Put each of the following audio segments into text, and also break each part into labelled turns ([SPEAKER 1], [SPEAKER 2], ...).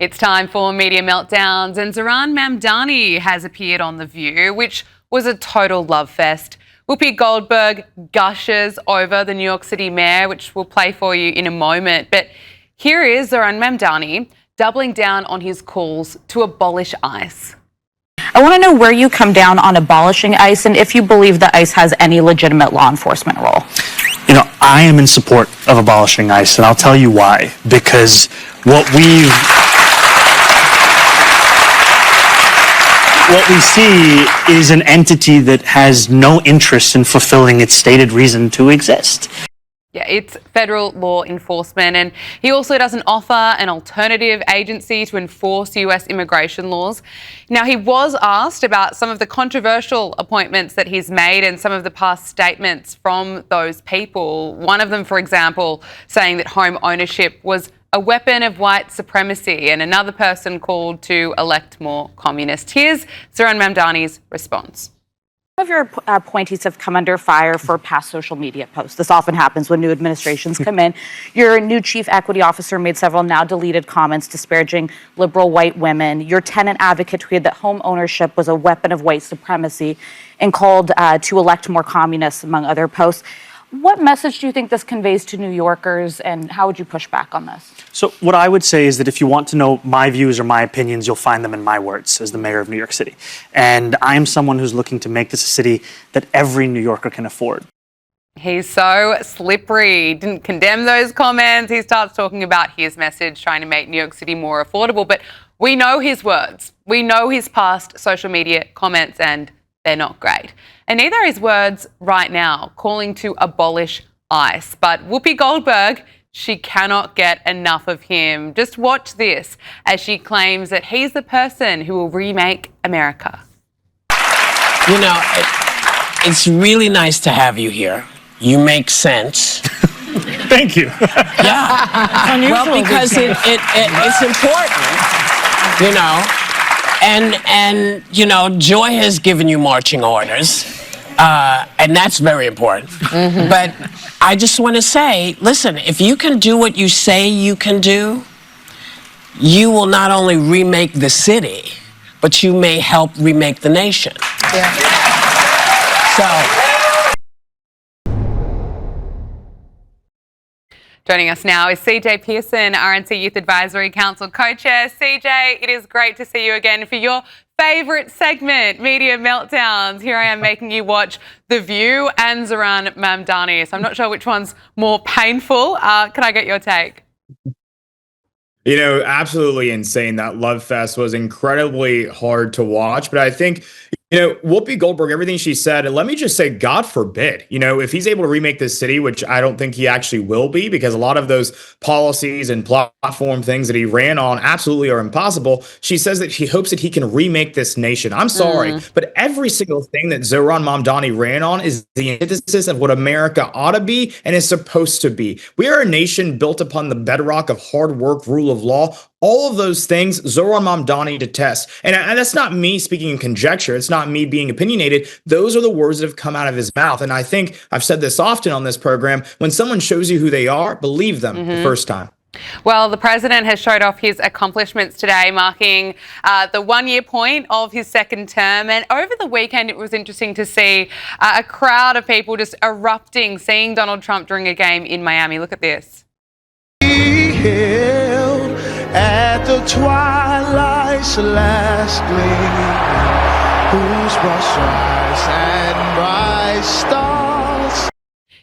[SPEAKER 1] It's time for Media Meltdowns, and Zohran Mamdani has appeared on The View, which was a total love fest. Whoopi Goldberg gushes over the New York City mayor, which we'll play for you in a moment. But here is Zohran Mamdani doubling down on his calls to abolish ICE.
[SPEAKER 2] I want to know where you come down on abolishing ICE and if you believe that ICE has any legitimate law enforcement role.
[SPEAKER 3] You know, I am in support of abolishing ICE, and I'll tell you why. Because what we see is an entity that has no interest in fulfilling its stated reason to exist.
[SPEAKER 1] Yeah, it's federal law enforcement, and he also doesn't offer an alternative agency to enforce US immigration laws. Now, he was asked about some of the controversial appointments that he's made and some of the past statements from those people. One of them, for example, saying that home ownership was a weapon of white supremacy, and another person called to elect more communists. Here's Zohran Mamdani's response.
[SPEAKER 2] Some of your appointees have come under fire for past social media posts. This often happens when new administrations come in. Your new chief equity officer made several now deleted comments disparaging liberal white women. Your tenant advocate tweeted that home ownership was a weapon of white supremacy and called to elect more communists, among other posts. What message do you think this conveys to New Yorkers, and how would you push back on this?
[SPEAKER 3] So what I would say is that if you want to know my views or my opinions, you'll find them in my words as the mayor of New York City. And I am someone who's looking to make this a city that every New Yorker can afford.
[SPEAKER 1] He's so slippery. Didn't condemn those comments. He starts talking about his message, trying to make New York City more affordable. But we know his words. We know his past social media comments, and they're not great. And neither are his words right now, calling to abolish ICE. But Whoopi Goldberg, she cannot get enough of him. Just watch this as she claims that he's the person who will remake America.
[SPEAKER 4] You know, it's really nice to have you here. You make sense.
[SPEAKER 3] Thank you.
[SPEAKER 4] Yeah. Well, because it's important, you know. And you know, Joy has given you marching orders, and that's very important. Mm-hmm. But I just want to say, listen, if you can do what you say you can do, you will not only remake the city, but you may help remake the nation. Yeah. So.
[SPEAKER 1] Joining us now is CJ Pearson, RNC Youth Advisory Council co-chair. CJ, it is great to see you again for your favourite segment, Media Meltdowns. Here I am making you watch The View and Zohran Mamdani. So I'm not sure which one's more painful. Can I get your take?
[SPEAKER 5] You know, absolutely insane. That love fest was incredibly hard to watch. But I think, you know, Whoopi Goldberg, everything she said, and let me just say, God forbid, you know, if he's able to remake this city, which I don't think he actually will be, because a lot of those policies and platform things that he ran on absolutely are impossible. She says that she hopes that he can remake this nation. I'm sorry, but every single thing that Zohran Mamdani ran on is the antithesis of what America ought to be and is supposed to be. We are a nation built upon the bedrock of hard work, rule of law. All of those things Zohran Mamdani detests. And that's not me speaking in conjecture. It's not me being opinionated. Those are the words that have come out of his mouth. And I think I've said this often on this program. When someone shows you who they are, believe them the first time.
[SPEAKER 1] Well, the president has showed off his accomplishments today, marking the one-year point of his second term. And over the weekend, it was interesting to see a crowd of people just erupting, seeing Donald Trump during a game in Miami. Look at this.
[SPEAKER 6] At the twilight's last gleam, whose brush eyes and bright stars.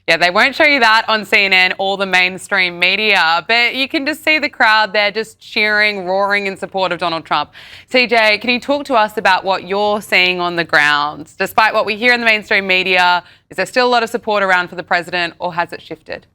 [SPEAKER 1] Yeah, they won't show you that on CNN or the mainstream media, but you can just see the crowd there just cheering, roaring in support of Donald Trump. CJ, can you talk to us about what you're seeing on the ground? Despite what we hear in the mainstream media, is there still a lot of support around for the president, or has it shifted?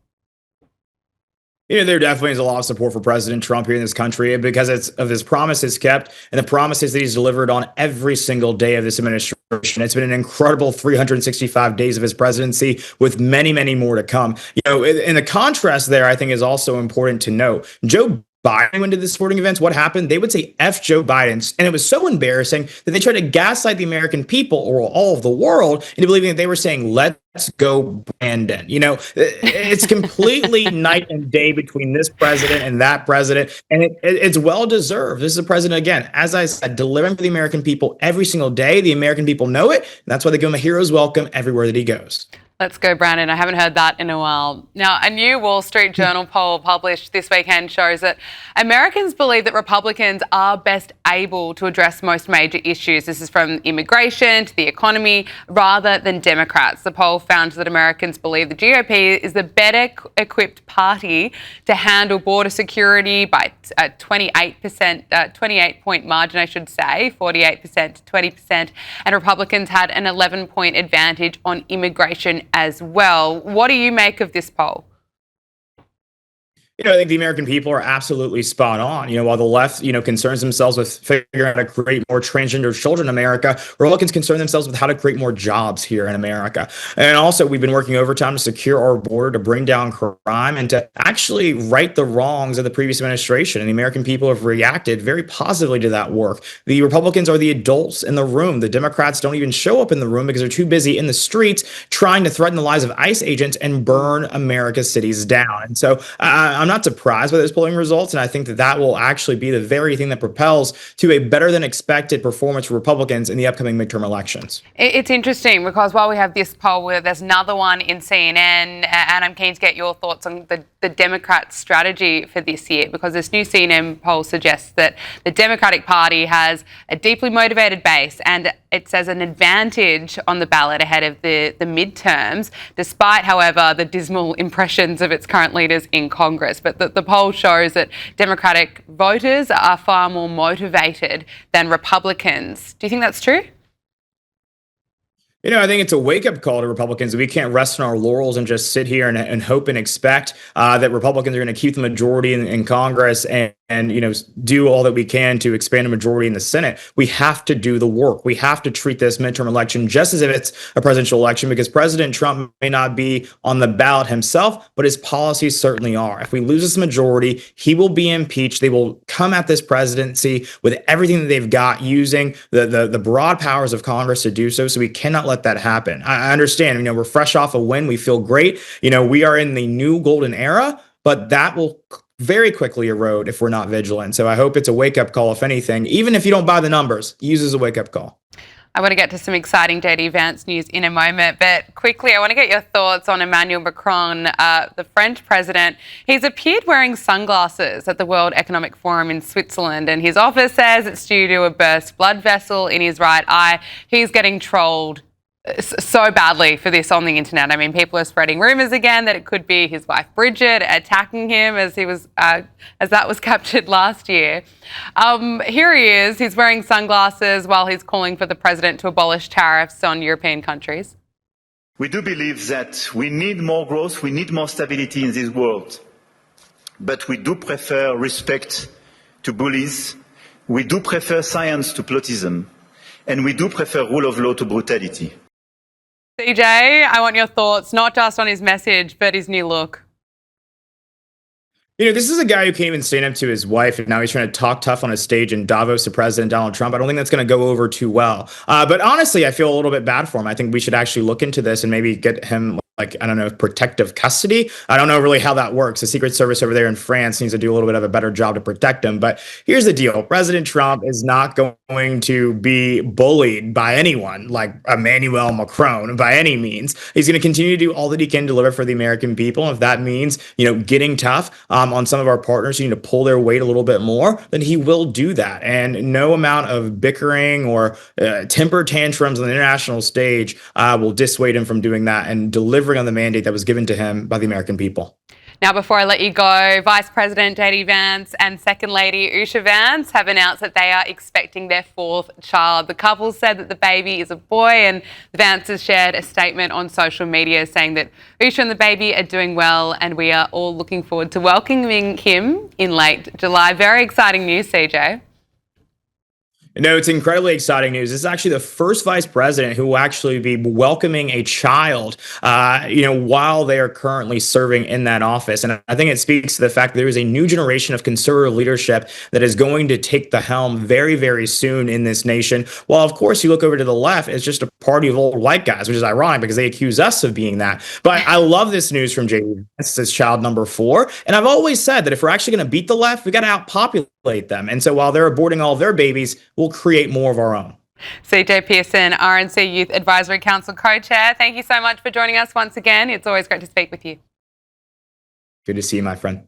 [SPEAKER 5] You know, there definitely is a lot of support for President Trump here in this country because of his promises kept and the promises that he's delivered on every single day of this administration. It's been an incredible 365 days of his presidency with many, many more to come. You know, and the contrast there, I think, is also important to note. Joe Biden went to the sporting events, what happened? They would say F Joe Biden. And it was so embarrassing that they tried to gaslight the American people or all of the world into believing that they were saying, let's go Brandon. You know, it's completely night and day between this president and that president. And it's well deserved. This is a president, again, as I said, delivering for the American people every single day. The American people know it. And that's why they give him a hero's welcome everywhere that he goes.
[SPEAKER 1] Let's go, Brandon. I haven't heard that in a while. Now, a new Wall Street Journal poll published this weekend shows that Americans believe that Republicans are best able to address most major issues. This is from immigration to the economy, rather than Democrats. The poll found that Americans believe the GOP is the better equipped party to handle border security by a 28-point margin, I should say, 48% to 20%. And Republicans had an 11-point advantage on immigration as well. What do you make of this poll?
[SPEAKER 5] You know, I think the American people are absolutely spot on. You know, while the left, concerns themselves with figuring out how to create more transgender children in America, Republicans concern themselves with how to create more jobs here in America. And also, we've been working overtime to secure our border, to bring down crime, and to actually right the wrongs of the previous administration. And the American people have reacted very positively to that work. The Republicans are the adults in the room. The Democrats don't even show up in the room because they're too busy in the streets trying to threaten the lives of ICE agents and burn America's cities down. And so I'm not surprised by those polling results, and I think that will actually be the very thing that propels to a better than expected performance for Republicans in the upcoming midterm elections.
[SPEAKER 1] It's interesting because while we have this poll, there's another one in CNN, and I'm keen to get your thoughts on the Democrat strategy for this year, because this new CNN poll suggests that the Democratic Party has a deeply motivated base, and it says an advantage on the ballot ahead of the midterms, despite, however, the dismal impressions of its current leaders in Congress. But the poll shows that Democratic voters are far more motivated than Republicans. Do you think that's true?
[SPEAKER 5] You know, I think it's a wake-up call to Republicans. We can't rest on our laurels and just sit here and hope and expect that Republicans are going to keep the majority in Congress and do all that we can to expand a majority in the Senate. We have to do the work. We have to treat this midterm election just as if it's a presidential election, because President Trump may not be on the ballot himself, but his policies certainly are. If we lose this majority, he will be impeached. They will come at this presidency with everything that they've got, using the broad powers of Congress to do so. So we cannot let that happen. I understand, we're fresh off a win. We feel great. We are in the new golden era, but that will very quickly erode if we're not vigilant. So I hope it's a wake-up call, if anything. Even if you don't buy the numbers, use it as a wake-up call.
[SPEAKER 1] I want to get to some exciting JD Vance news in a moment, but quickly, I want to get your thoughts on Emmanuel Macron, the French president. He's appeared wearing sunglasses at the World Economic Forum in Switzerland, and his office says it's due to a burst blood vessel in his right eye. He's getting trolled so badly for this on the internet. I mean, people are spreading rumours again that it could be his wife Bridget attacking him as that was captured last year. Here he is. He's wearing sunglasses while he's calling for the president to abolish tariffs on European countries.
[SPEAKER 7] We do believe that we need more growth, we need more stability in this world, but we do prefer respect to bullies, we do prefer science to plotism, and we do prefer rule of law to brutality.
[SPEAKER 1] CJ, I want your thoughts, not just on his message, but his new look.
[SPEAKER 5] This is a guy who can't even stand up to his wife, and now he's trying to talk tough on a stage in Davos to President Donald Trump. I don't think that's going to go over too well. But honestly, I feel a little bit bad for him. I think we should actually look into this and maybe get him, protective custody. I don't know really how that works. The Secret Service over there in France needs to do a little bit of a better job to protect him. But here's the deal. President Trump is not going to be bullied by anyone like Emmanuel Macron by any means. He's going to continue to do all that he can deliver for the American people. If that means, getting tough on some of our partners who need to pull their weight a little bit more, then he will do that. And no amount of bickering or temper tantrums on the international stage will dissuade him from doing that and delivering on the mandate that was given to him by the American people.
[SPEAKER 1] Now, before I let you go, Vice President JD Vance and Second Lady Usha Vance have announced that they are expecting their fourth child. The couple said that the baby is a boy, and the Vances shared a statement on social media saying that Usha and the baby are doing well, and we are all looking forward to welcoming him in late July. Very exciting news, CJ.
[SPEAKER 5] No, it's incredibly exciting news. This is actually the first vice president who will actually be welcoming a child, while they are currently serving in that office. And I think it speaks to the fact that there is a new generation of conservative leadership that is going to take the helm very, very soon in this nation. While, of course, you look over to the left, it's just a party of old white guys, which is ironic because they accuse us of being that. But I love this news from J.D. Vance. This is child number 4. And I've always said that if we're actually going to beat the left, we got to outpopulate them. And so while they're aborting all of their babies, we'll create more of our own.
[SPEAKER 1] CJ Pearson, RNC Youth Advisory Council co-chair, thank you so much for joining us once again. It's always great to speak with you.
[SPEAKER 5] Good to see you, my friend.